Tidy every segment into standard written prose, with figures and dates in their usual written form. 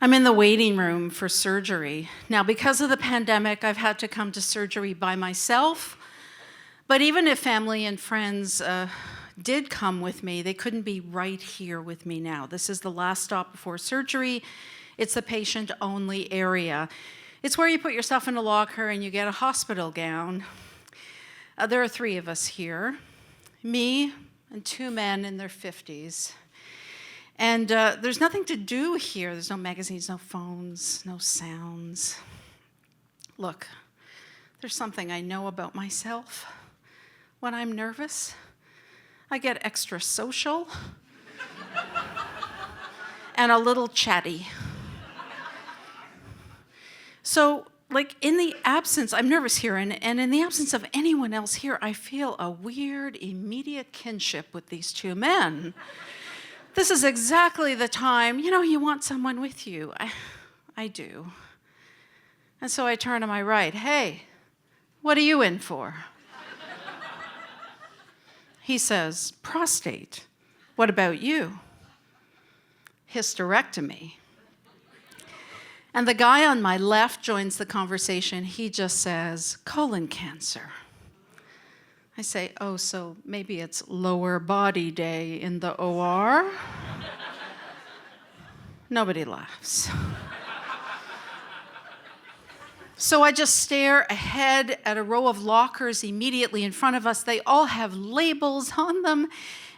I'm in the waiting room for surgery. Now, because of the pandemic, I've had to come to surgery by myself. But even if family and friends did come with me, they couldn't be right here with me now. This is the last stop before surgery. It's the patient-only area. It's where you put yourself in a locker and you get a hospital gown. There are 3 of us here, me and 2 men in their 50s. And there's nothing to do here. There's no magazines, no phones, no sounds. Look, there's something I know about myself. When I'm nervous, I get extra social and a little chatty. So, in the absence, I'm nervous here, and in the absence of anyone else here, I feel a weird, immediate kinship with these 2 men. This is exactly the time, you want someone with you. I do. And so I turn to my right. Hey, what are you in for? He says, prostate. What about you? Hysterectomy. And the guy on my left joins the conversation. He just says, colon cancer. I say, oh, so maybe it's lower body day in the OR? Nobody laughs. So I just stare ahead at a row of lockers immediately in front of us. They all have labels on them.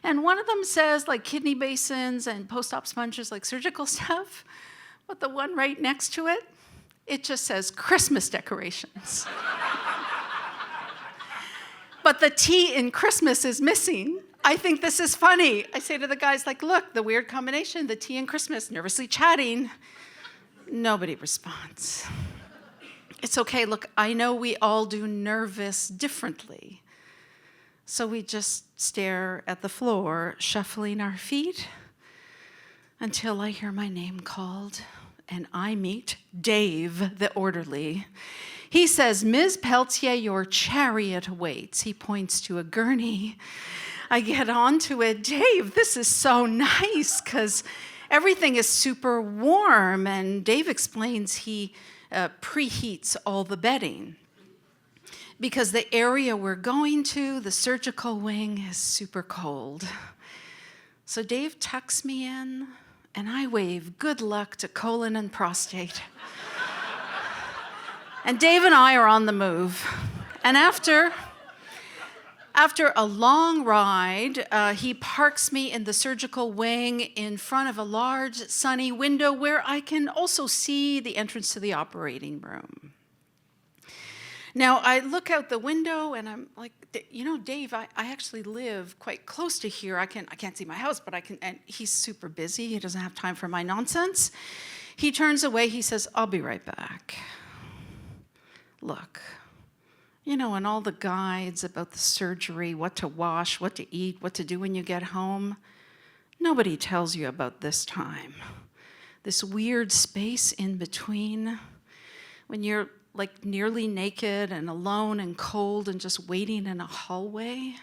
And one of them says, kidney basins and post-op sponges, surgical stuff. But the one right next to it, it just says Christmas decorations. But the T in Christmas is missing. I think this is funny. I say to the guys, look, the weird combination, the T in Christmas, nervously chatting. Nobody responds. It's okay. Look, I know we all do nervous differently. So we just stare at the floor, shuffling our feet until I hear my name called and I meet Dave, the orderly. He says, Ms. Pelletier, your chariot waits. He points to a gurney. I get onto it. Dave, this is so nice because everything is super warm. And Dave explains he preheats all the bedding because the area we're going to, the surgical wing, is super cold. So Dave tucks me in, and I wave good luck to colon and prostate. And Dave and I are on the move. And after a long ride, he parks me in the surgical wing in front of a large sunny window where I can also see the entrance to the operating room. Now, I look out the window and I'm like, Dave, I actually live quite close to here. I can't see my house, but I can, and he's super busy. He doesn't have time for my nonsense. He turns away. He says, I'll be right back. Look, in all the guides about the surgery, what to wash, what to eat, what to do when you get home, nobody tells you about this time. This weird space in between when you're nearly naked and alone and cold and just waiting in a hallway.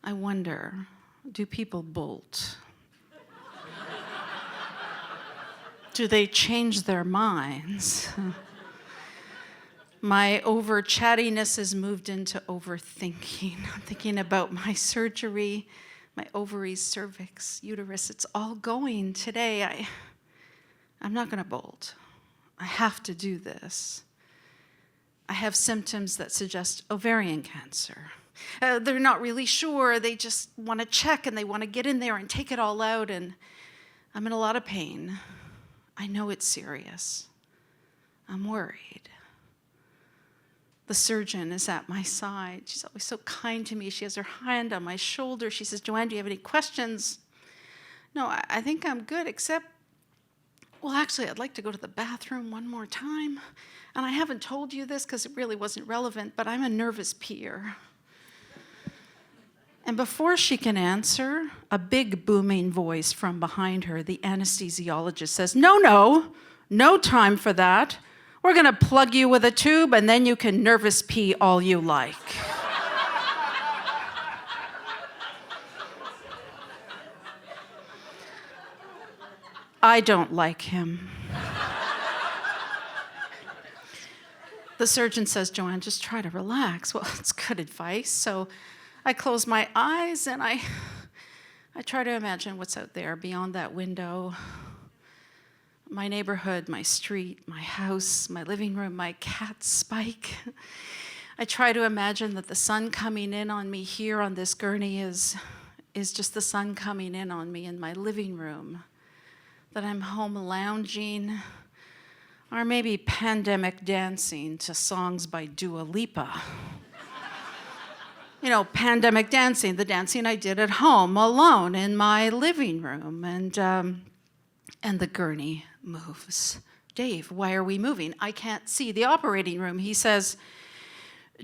I wonder, do people bolt? Do they change their minds? My over-chattiness has moved into overthinking. I'm thinking about my surgery, my ovaries, cervix, uterus. It's all going today. I'm not going to bolt. I have to do this. I have symptoms that suggest ovarian cancer. They're not really sure. They just want to check and they want to get in there and take it all out. And I'm in a lot of pain. I know it's serious. I'm worried. The surgeon is at my side. She's always so kind to me. She has her hand on my shoulder. She says, Johanne, do you have any questions? No, I think I'm good, except, well, actually, I'd like to go to the bathroom one more time. And I haven't told you this because it really wasn't relevant, but I'm a nervous peer. And before she can answer, a big booming voice from behind her, the anesthesiologist, says, no time for that. We're going to plug you with a tube, and then you can nervous pee all you like. I don't like him. The surgeon says, Johanne, just try to relax. Well, it's good advice. So I close my eyes and I try to imagine what's out there beyond that window. My neighborhood, my street, my house, my living room, my cat Spike. I try to imagine that the sun coming in on me here on this gurney is just the sun coming in on me in my living room. That I'm home lounging, or maybe pandemic dancing to songs by Dua Lipa. You know, pandemic dancing, the dancing I did at home alone in my living room. And the gurney moves. Dave, why are we moving? I can't see the operating room. He says,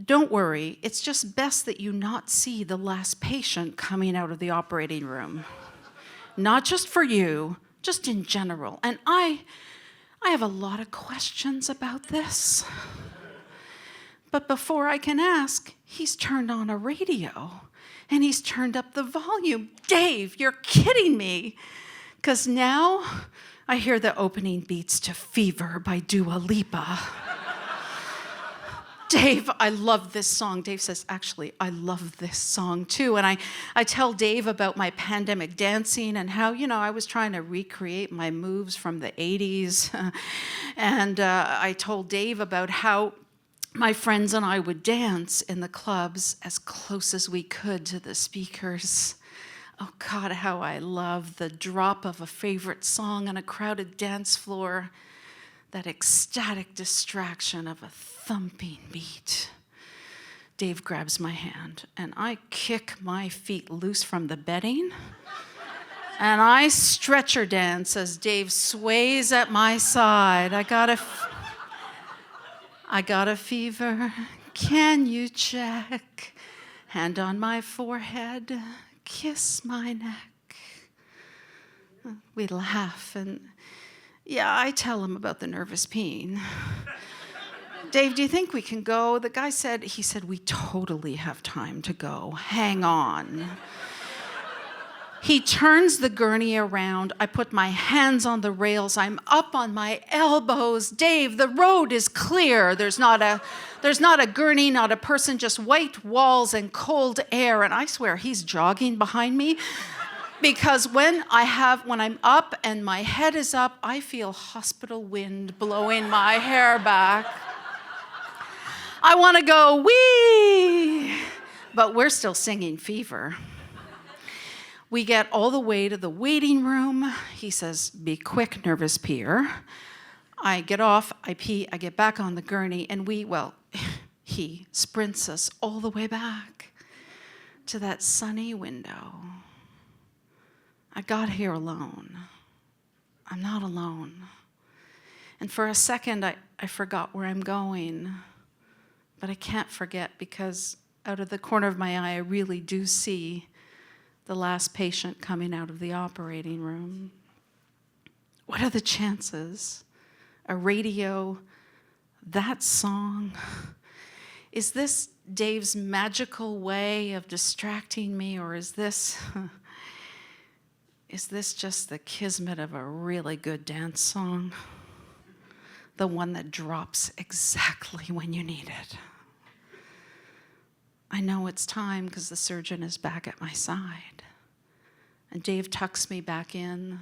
don't worry, it's just best that you not see the last patient coming out of the operating room. Not just for you, just in general. And I have a lot of questions about this. But before I can ask, he's turned on a radio and he's turned up the volume. Dave, you're kidding me. Because now I hear the opening beats to Fever by Dua Lipa. Dave, I love this song. Dave says, actually, I love this song too. And I tell Dave about my pandemic dancing and how, I was trying to recreate my moves from the 80s. And I told Dave about how my friends and I would dance in the clubs as close as we could to the speakers. Oh God, how I love the drop of a favorite song on a crowded dance floor. That ecstatic distraction of a thumping beat. Dave grabs my hand, and I kick my feet loose from the bedding, and I stretcher dance as Dave sways at my side. I got a fever. Can you check? Hand on my forehead, kiss my neck. We laugh, and yeah, I tell him about the nervous peeing. Dave, do you think we can go? The guy said, we totally have time to go. Hang on. He turns the gurney around. I put my hands on the rails. I'm up on my elbows. Dave, the road is clear. There's not a gurney, not a person, just white walls and cold air. And I swear he's jogging behind me. Because when I'm up and my head is up, I feel hospital wind blowing my hair back. I want to go, wee! But we're still singing Fever. We get all the way to the waiting room. He says, be quick, nervous peer. I get off, I pee, I get back on the gurney, and he sprints us all the way back to that sunny window. I got here alone. I'm not alone. And for a second, I forgot where I'm going. But I can't forget because out of the corner of my eye, I really do see the last patient coming out of the operating room. What are the chances? A radio, that song. Is this Dave's magical way of distracting me, or is this just the kismet of a really good dance song? The one that drops exactly when you need it. I know it's time because the surgeon is back at my side. And Dave tucks me back in.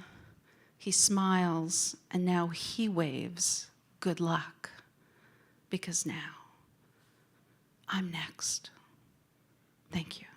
He smiles, and now he waves good luck. Because now I'm next. Thank you.